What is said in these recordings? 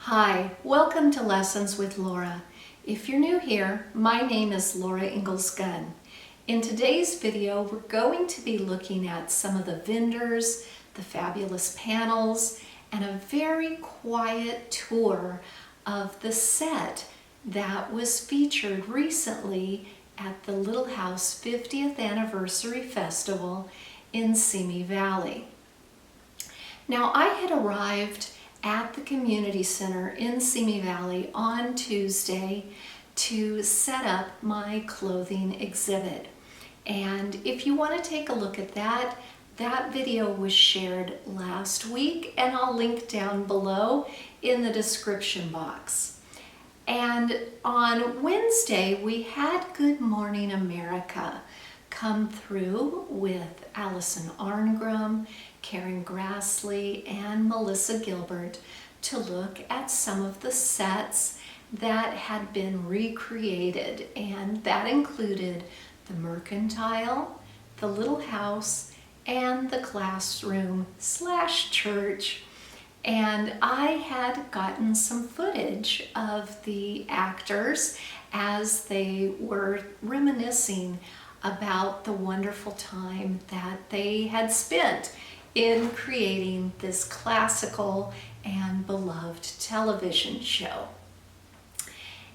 Hi, welcome to Lessons with Laura. If you're new here, my name is Laura Ingalls Gunn. In today's video, we're going to be looking at some of the vendors, the fabulous panels, and a very quiet tour of the set that was featured recently at the Little House 50th Anniversary Festival in Simi Valley. Now, I had arrived at the community center in Simi Valley on Tuesday to set up my clothing exhibit. And if you want to take a look at that, that video was shared last week and I'll link down below in the description box. And on Wednesday, we had Good Morning America come through with Allison Arngrim, Karen Grassley, and Melissa Gilbert to look at some of the sets that had been recreated, and that included the Mercantile, the Little House, and the Classroom/Church. And I had gotten some footage of the actors as they were reminiscing about the wonderful time that they had spent in creating this classical and beloved television show.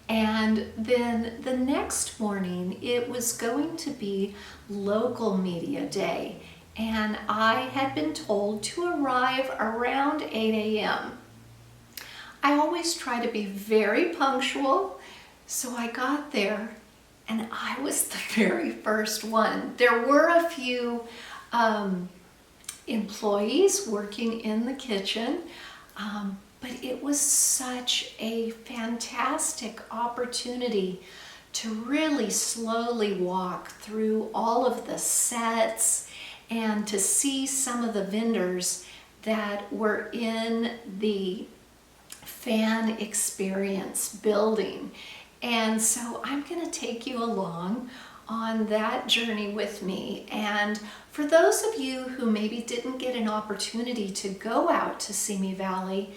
And then the next morning, it was going to be Local Media Day, and I had been told to arrive around 8 a.m. I always try to be very punctual, so I got there and I was the very first one. There were a few employees working in the kitchen, but it was such a fantastic opportunity to really slowly walk through all of the sets and to see some of the vendors that were in the fan experience building. And so I'm going to take you along on that journey with me. And for those of you who maybe didn't get an opportunity to go out to Simi Valley,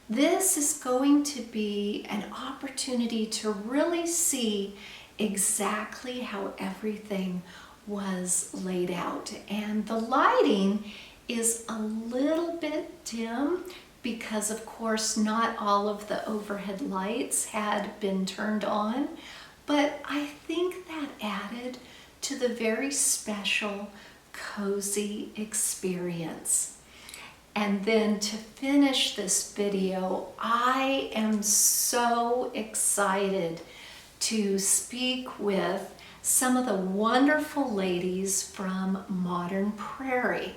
this is going to be an opportunity to really see exactly how everything was laid out. And the lighting is a little bit dim because, of course, not all of the overhead lights had been turned on, but I think that added to the very special, cozy experience. And then to finish this video, I am so excited to speak with some of the wonderful ladies from Modern Prairie.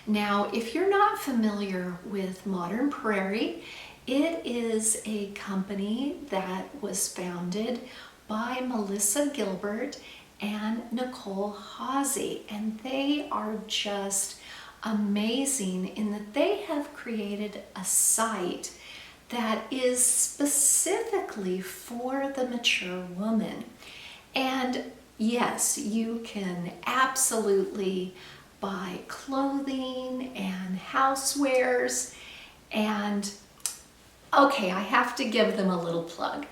Now, if you're not familiar with Modern Prairie, it is a company that was founded by Melissa Gilbert and Nicole Hawsey, and they are just amazing in that they have created a site that is specifically for the mature woman. And yes, you can absolutely buy clothing and housewares. And okay, I have to give them a little plug.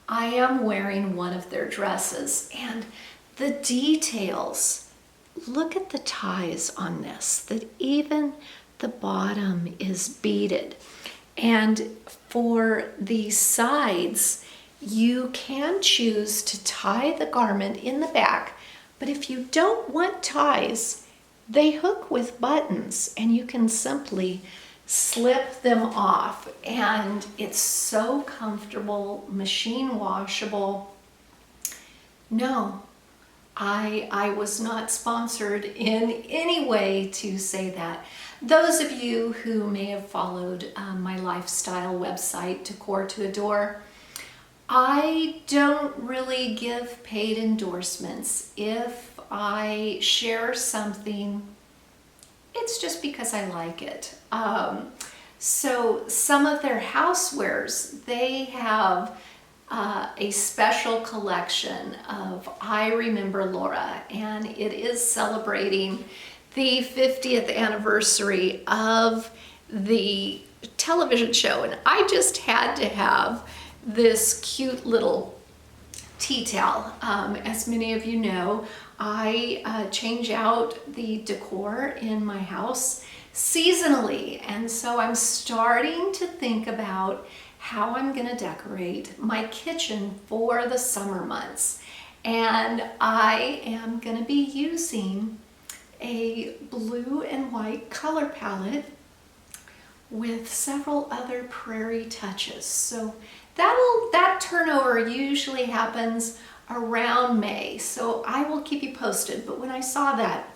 I am wearing one of their dresses, and the details, look at the ties on this, that even the bottom is beaded. And for the sides, you can choose to tie the garment in the back, but if you don't want ties, they hook with buttons and you can simply slip them off, and it's so comfortable, machine washable. No, I was not sponsored in any way to say that. Those of you who may have followed my lifestyle website, Decor to Adore, I don't really give paid endorsements. If I share something, it's just because I like it. So some of their housewares, they have a special collection of I Remember Laura, and it is celebrating the 50th anniversary of the television show, and I just had to have this cute little tea towel. As many of you know, I change out the decor in my house seasonally, and so I'm starting to think about how I'm gonna decorate my kitchen for the summer months. And I am gonna be using a blue and white color palette with several other prairie touches. So that turnover usually happens around May, so I will keep you posted. But when I saw that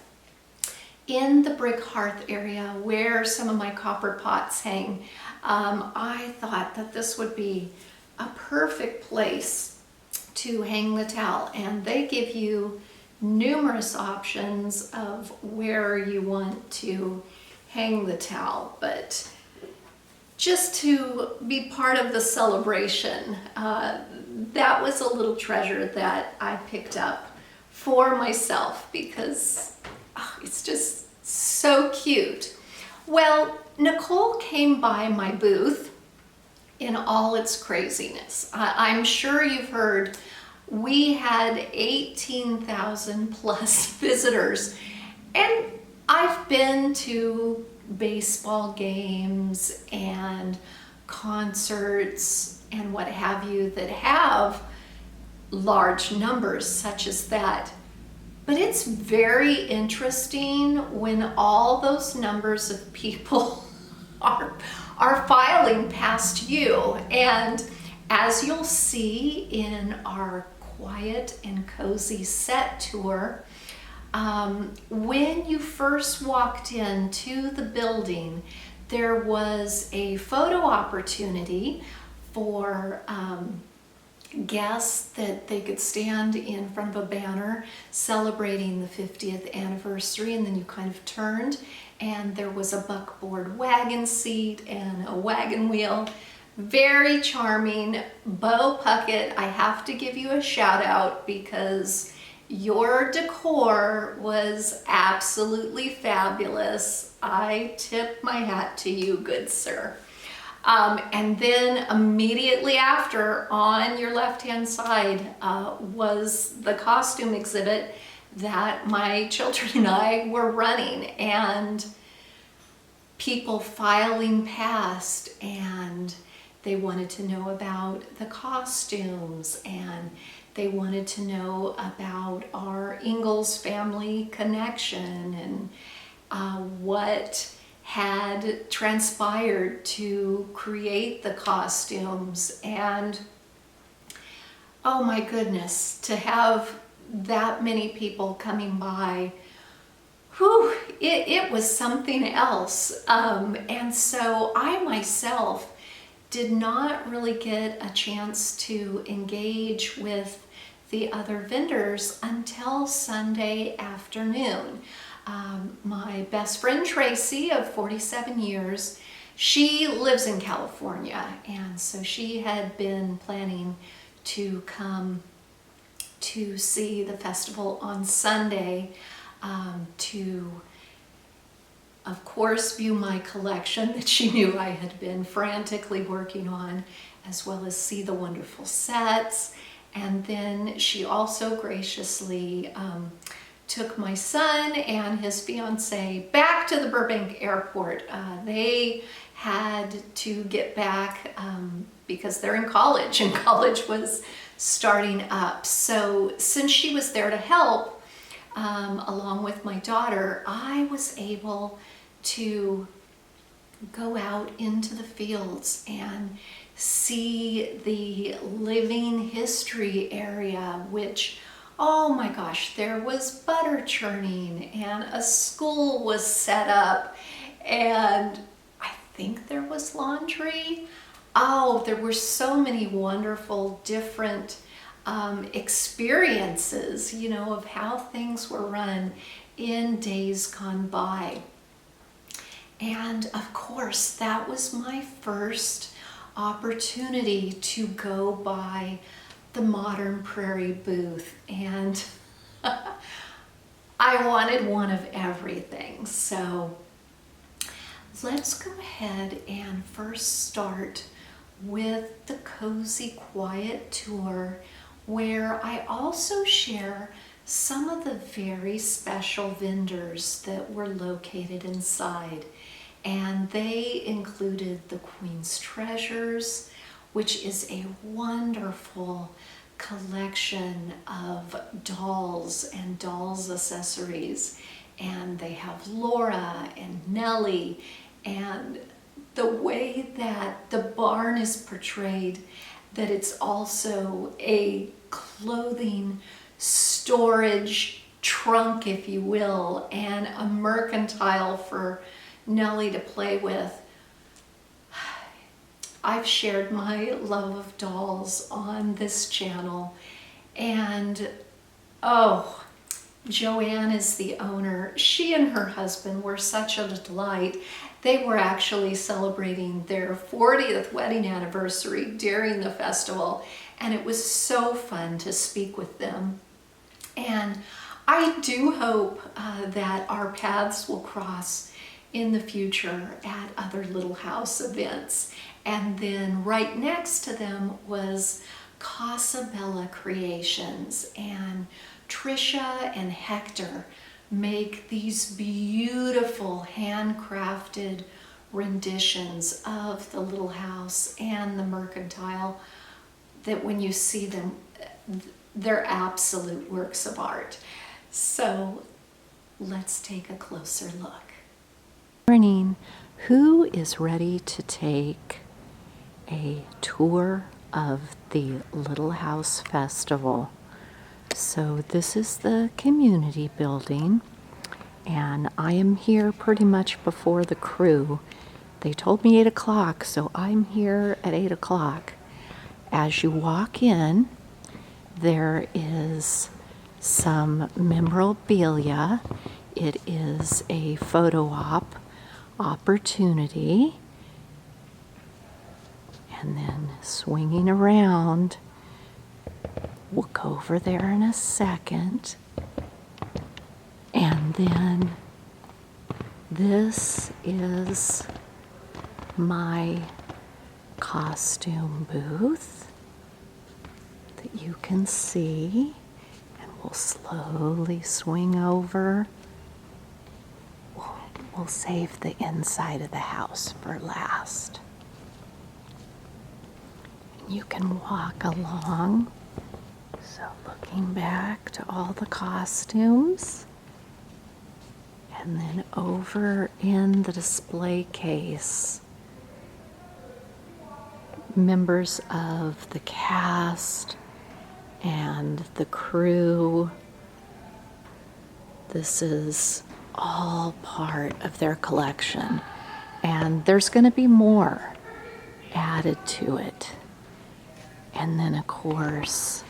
in the brick hearth area where some of my copper pots hang, I thought that this would be a perfect place to hang the towel. And they give you numerous options of where you want to hang the towel, but just to be part of the celebration, that was a little treasure that I picked up for myself because it's just so cute. Well, Nicole came by my booth in all its craziness. I'm sure you've heard we had 18,000 plus visitors, and I've been to baseball games and concerts and what have you that have large numbers such as that. But it's very interesting when all those numbers of people are filing past you. And as you'll see in our quiet and cozy set tour, when you first walked into the building, there was a photo opportunity for guests that they could stand in front of a banner celebrating the 50th anniversary, and then you kind of turned and there was a buckboard wagon seat and a wagon wheel. Very charming. Bo Puckett, I have to give you a shout out because your decor was absolutely fabulous. I tip my hat to you, good sir. And then immediately after, on your left-hand side, was the costume exhibit that my children and I were running, and people filing past, and they wanted to know about the costumes, and they wanted to know about our Ingalls family connection and what had transpired to create the costumes. And oh my goodness, to have that many people coming by, whew, it was something else. And so I myself did not really get a chance to engage with the other vendors until Sunday afternoon. My best friend Tracy of 47 years, she lives in California, and so she had been planning to come to see the festival on Sunday, to of course view my collection that she knew I had been frantically working on, as well as see the wonderful sets. And then she also graciously took my son and his fiance back to the Burbank airport. They had to get back because they're in college, and college was starting up. So since she was there to help, along with my daughter, I was able to go out into the fields and see the living history area, which, oh my gosh, there was butter churning and a school was set up, and I think there was laundry. Oh, there were so many wonderful different experiences, you know, of how things were run in days gone by. And of course, that was my first opportunity to go by the Modern Prairie booth, and I wanted one of everything. So let's go ahead and first start with the Cozy Quiet Tour, where I also share some of the very special vendors that were located inside. And they included the Queen's Treasures, which is a wonderful collection of dolls and dolls accessories. And they have Laura and Nellie, and the way that the barn is portrayed, that it's also a clothing storage trunk, if you will, and a mercantile for Nellie to play with. I've shared my love of dolls on this channel, and oh, Joanne is the owner. She and her husband were such a delight. They were actually celebrating their 40th wedding anniversary during the festival, and it was so fun to speak with them. And I do hope that our paths will cross in the future at other Little House events. And then right next to them was Casa Creations, and Trisha and Hector make these beautiful handcrafted renditions of the Little House and the mercantile that when you see them, they're absolute works of art. So let's take a closer look. Morning. Who is ready to take a tour of the Little House Festival? So this is the community building, and I am here pretty much before the crew. They told me 8 o'clock, so I'm here at 8 o'clock. As you walk in, there is some memorabilia. It is a photo op opportunity. And then swinging around, we'll go over there in a second. And then this is my costume booth that you can see. And we'll slowly swing over. We'll save the inside of the house for last. You can walk along. So looking back to all the costumes, and then over in the display case, members of the cast and the crew. This is all part of their collection, and there's going to be more added to it. And then of course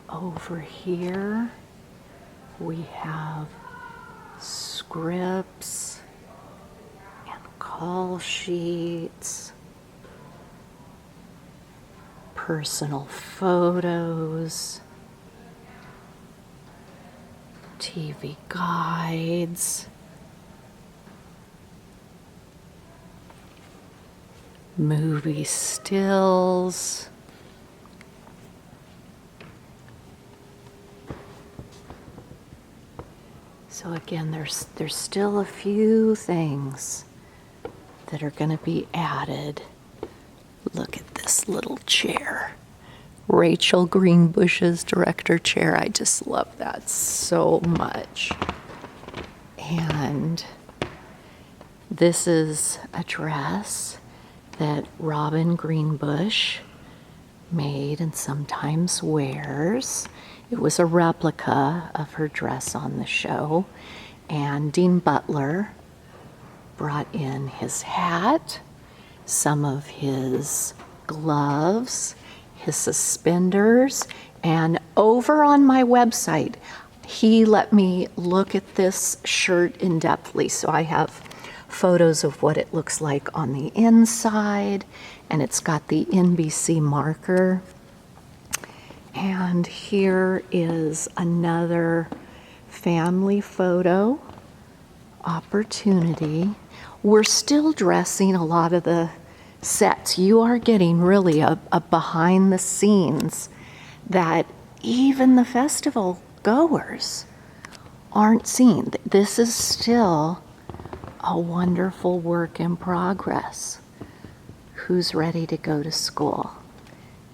over here we have scripts and call sheets, personal photos, TV guides, movie stills, so again, there's still a few things that are going to be added. Look at this little chair. Rachel Greenbush's director chair. I just love that so much. And this is a dress that Robin Greenbush made and sometimes wears. It was a replica of her dress on the show. And Dean Butler brought in his hat, some of his gloves, his suspenders, and over on my website, he let me look at this shirt in depthly. So I have photos of what it looks like on the inside, and it's got the NBC marker. And here is another family photo opportunity. We're still dressing a lot of the sets. You are getting really a behind the scenes that even the festival goers aren't seeing. This is still a wonderful work in progress. Who's ready to go to school?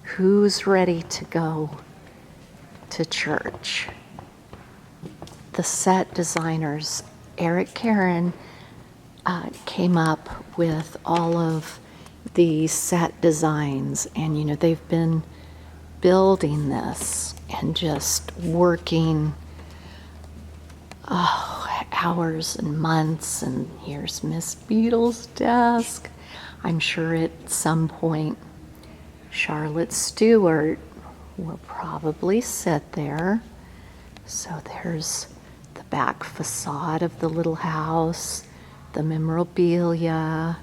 Who's ready to go to church? The set designers, Eric Karen, came up with all of the set designs, and they've been building this and just working hours and months. And here's Miss Beadle's desk. I'm sure at some point Charlotte Stewart will probably sit there. So there's the back facade of the little house, the memorabilia,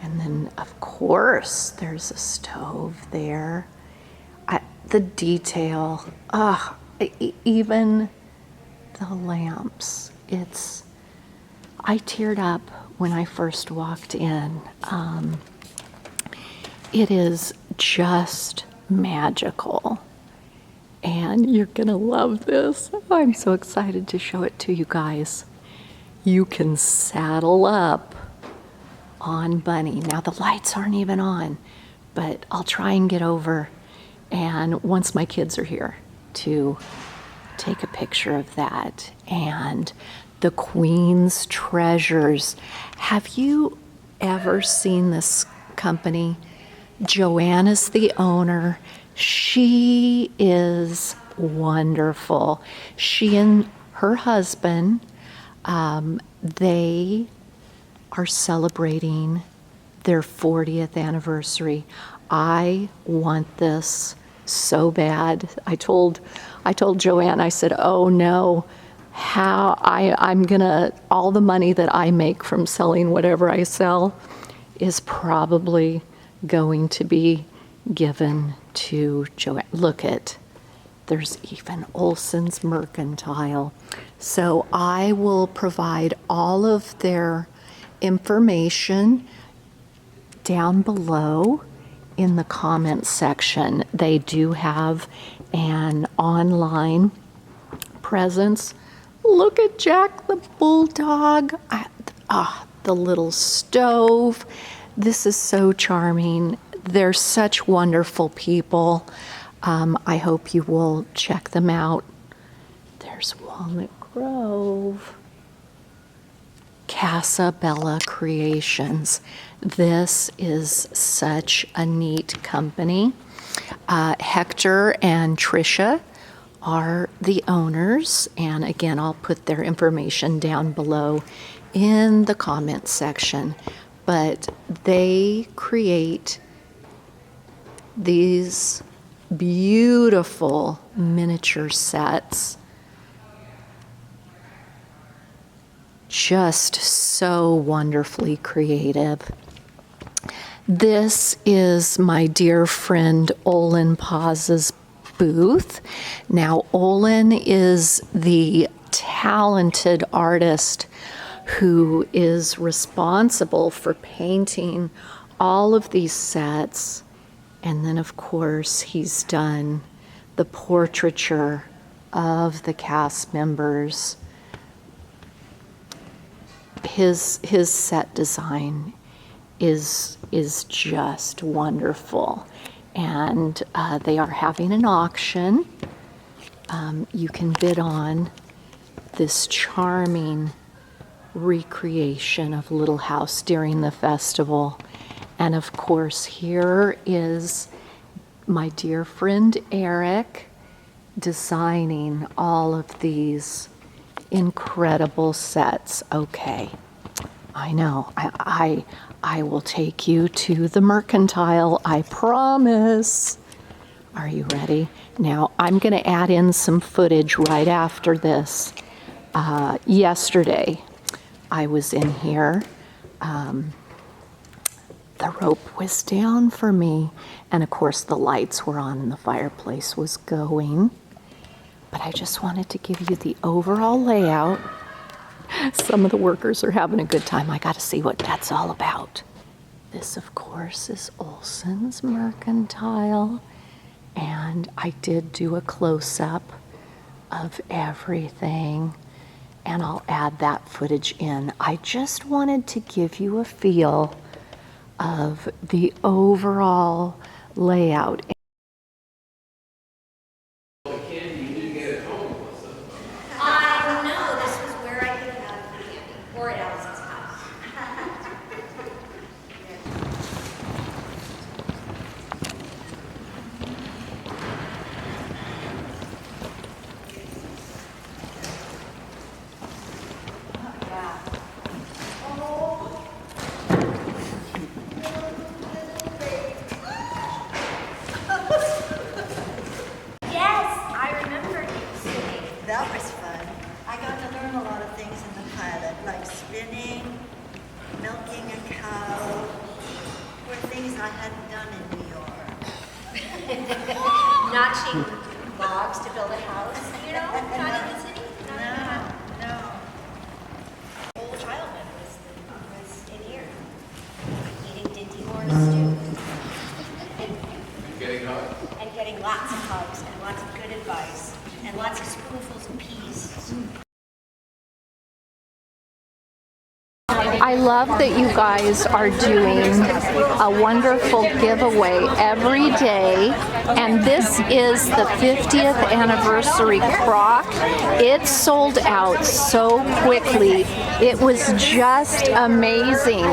and then of course there's a stove there. The detail, even the lamps, I teared up when I first walked in. It is just magical. And you're gonna love this. I'm so excited to show it to you guys. You can saddle up on Bunny. Now the lights aren't even on, but I'll try and get over, and once my kids are here, to take a picture of that. And the Queen's Treasures. Have you ever seen this company? Joanna's the owner. She is wonderful. She and her husband, they are celebrating their 40th anniversary. I want this so bad. I told Joanne, I said, oh no, I'm gonna, all the money that I make from selling whatever I sell is probably going to be given to Joanne. Look at, there's even Olson's Mercantile. So I will provide all of their information down below in the comments section. They do have an online presence. Look at Jack the Bulldog. The little stove. This is so charming. They're such wonderful people. I hope you will check them out. There's Walnut Grove. Casa Creations. This is such a neat company. Hector and Tricia are the owners, and again, I'll put their information down below in the comments section. But they create these beautiful miniature sets, just so wonderfully creative. This is my dear friend Olin Paz's booth. Now, Olin is the talented artist who is responsible for painting all of these sets. And then, of course, he's done the portraiture of the cast members. His set design is just wonderful. And they are having an auction. You can bid on this charming recreation of Little House during the festival. And of course, here is my dear friend Eric designing all of these incredible sets. Okay, I know, I will take you to the Mercantile, I promise. Are you ready? Now, I'm going to add in some footage right after this. Yesterday, I was in here. The rope was down for me, and of course the lights were on and the fireplace was going. But I just wanted to give you the overall layout. Some of the workers are having a good time. I got to see what that's all about. This, of course, is Olson's Mercantile. And I did do a close-up of everything. And I'll add that footage in. I just wanted to give you a feel of the overall layout. That was fun. I got to learn a lot of things in the pilot, like spinning, milking a cow, were things I hadn't done in New York. Notching logs to build a house, you know, not in the city. No. Whole childhood was in here, eating Dinty Moore's stew. And getting lots of hugs and lots of good advice and lots of spoonfuls of peas. I love that you guys are doing a wonderful giveaway every day, and this is the 50th anniversary crock. It sold out so quickly. It was just amazing.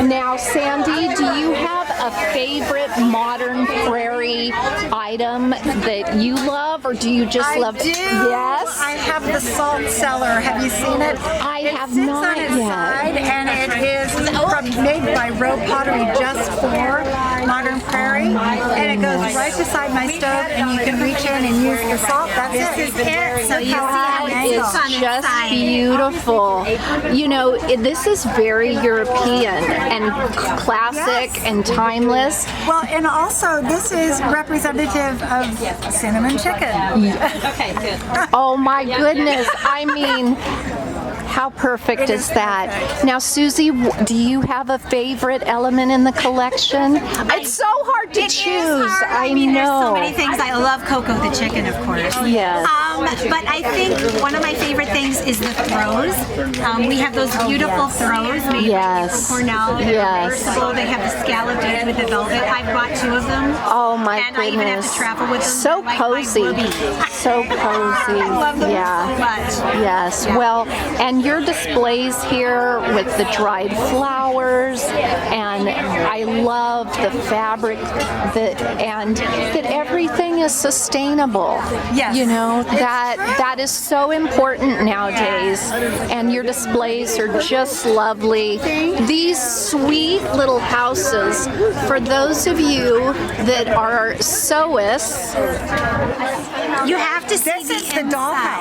Now, Sandy, do you have a favorite Modern Prairie item that you love, or do you just love? I do. Yes. I have the salt cellar. Have you seen it? I have It not sits on its yet. side, and it is made by Row Pottery just for Modern Prairie, and it goes right beside my stove, and you can reach in and use the salt. That's it. So you see how It's just beautiful. You know, this is very European and classic and timeless. Well, and also this is representative of cinnamon chicken. Oh my goodness. I mean, how perfect is that? Now, Susie, do you have a favorite element in the collection? It's so hard to choose. I There's know. so many things. I love Coco the chicken, of course. Yes. But I think one of my favorite things is the throws. We have those beautiful throws made Yes. by Cornell. They're Yes. reversible. They have the scalloped edge with the velvet. I've bought 2 of them. Oh my and goodness. I even have to travel with them. So They're like my cozy. boobies. So cozy. I love them so much. Yes. Yeah. Well, and your displays here with the dried flowers, and I love the fabric and that everything is sustainable. Yes. You know, that is so important nowadays. And your displays are just lovely. These sweet little houses, for those of you that are sewists, You have to see This is the inside.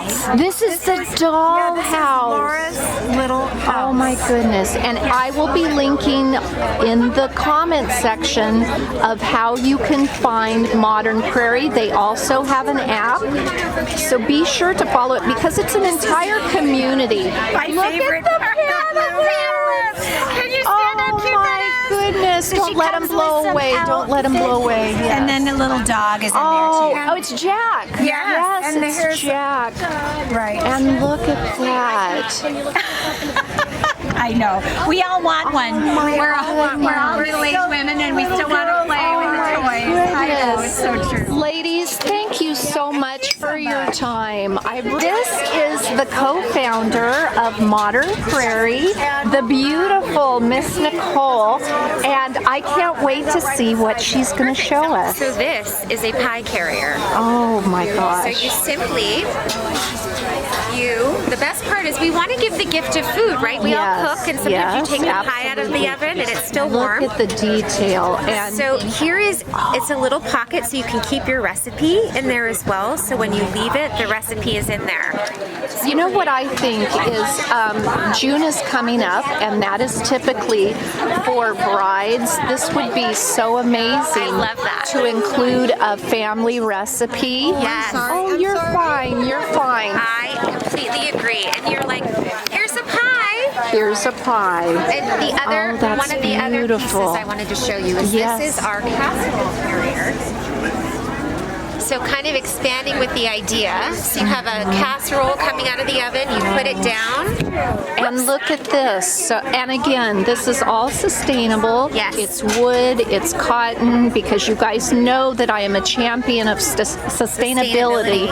dollhouse. this is the dollhouse. Laura's little house. Oh my goodness. And I will be linking in the comment section of how you can find Modern Prairie. They also have an app. So be sure to follow it because it's an entire community. My Look favorite at the part of the panaviras. Can you stand Oh how cute my that is? goodness. So Don't she let them comes blow with some away. Don't let them blow away. Yes. And then the little dog is in Oh, there too. oh, it's Jack. Yes, and it's here's- Jack. Right. And look at that. I know. We all want one. We're all middle-aged women and we still want to play with the toys. I know, it's so true. Ladies, thank you so much for your time. This is the co-founder of Modern Prairie, the beautiful Miss Nicole, and I can't wait to see what she's going to show us. So this is a pie carrier. Oh my So gosh. you simply, the best part is we want to give the gift of food, right? We all Yes, cook and sometimes yes, you take the pie out of the absolutely. oven and it's still warm. Look at the detail. And So here is, it's a little pocket so you can keep your recipe in there as well. So when you leave it, the recipe is in there. you know what I think is June is coming up, and that is typically for brides. This would be so amazing. I love that. To include a family recipe. Yes. Oh, you're fine. You're fine. I completely agree. And you're like, here's a here's a pie. And the other, Oh, that's one of the other pieces beautiful. I wanted to show you is Yes. this is our casserole carrier. So kind of expanding with the idea. So you have a casserole coming out of the oven, you put it down. And look at this. So, and again, this is all sustainable. Yes. It's wood, it's cotton, because you guys know that I am a champion of sustainability.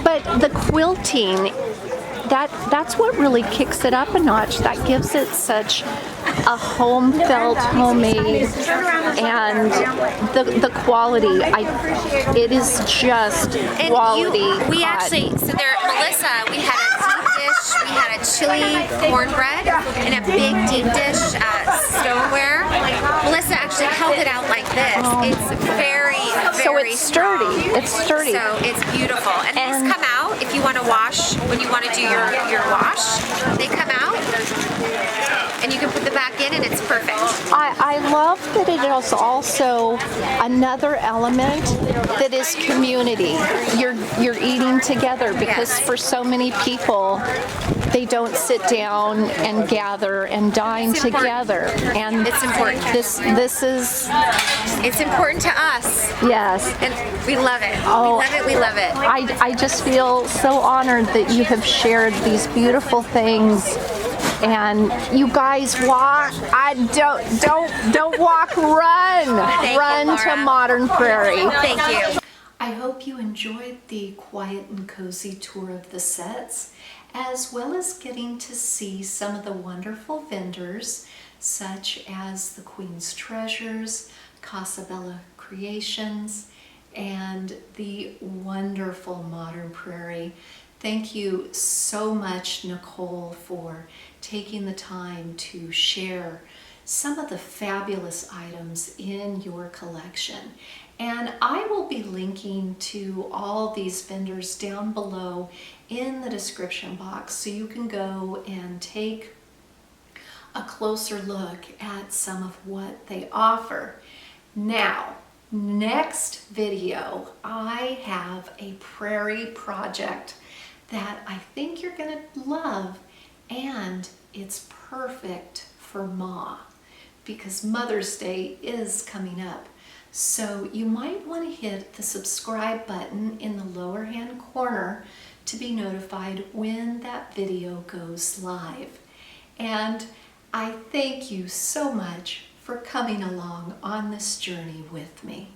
But the quilting, that's what really kicks it up a notch. That gives it such a home felt, homemade, and the quality. It is just quality. We cotton. actually, so there, Melissa, we had a deep dish, we had a chili cornbread, and a big deep dish stoneware. Melissa actually held it out like this. It's very, very So it's sturdy. strong. It's sturdy. So it's beautiful. And these come out if you want to wash, when you want to do your wash, they come out. And you can put them back in and it's perfect. I love that it is also another element that is community. You're eating together, because Yes. for so many people, they don't sit down and gather and dine It's important. together. And It's important. This is, It's important to us. yes. And we love it. Oh. We love it, we love it. I just feel so honored that you have shared these beautiful things. And you guys walk. Don't walk. Run. Thank you, Run to Laura. Modern Prairie. Thank you. I hope you enjoyed the quiet and cozy tour of the sets, as well as getting to see some of the wonderful vendors, such as the Queen's Treasures, Casa Creations, and the wonderful Modern Prairie. Thank you so much, Nicole, for taking the time to share some of the fabulous items in your collection. And I will be linking to all these vendors down below in the description box, so you can go and take a closer look at some of what they offer. Now, next video, I have a prairie project that I think you're gonna love, and it's perfect for Ma, because Mother's Day is coming up. So you might want to hit the subscribe button in the lower hand corner to be notified when that video goes live. And I thank you so much for coming along on this journey with me.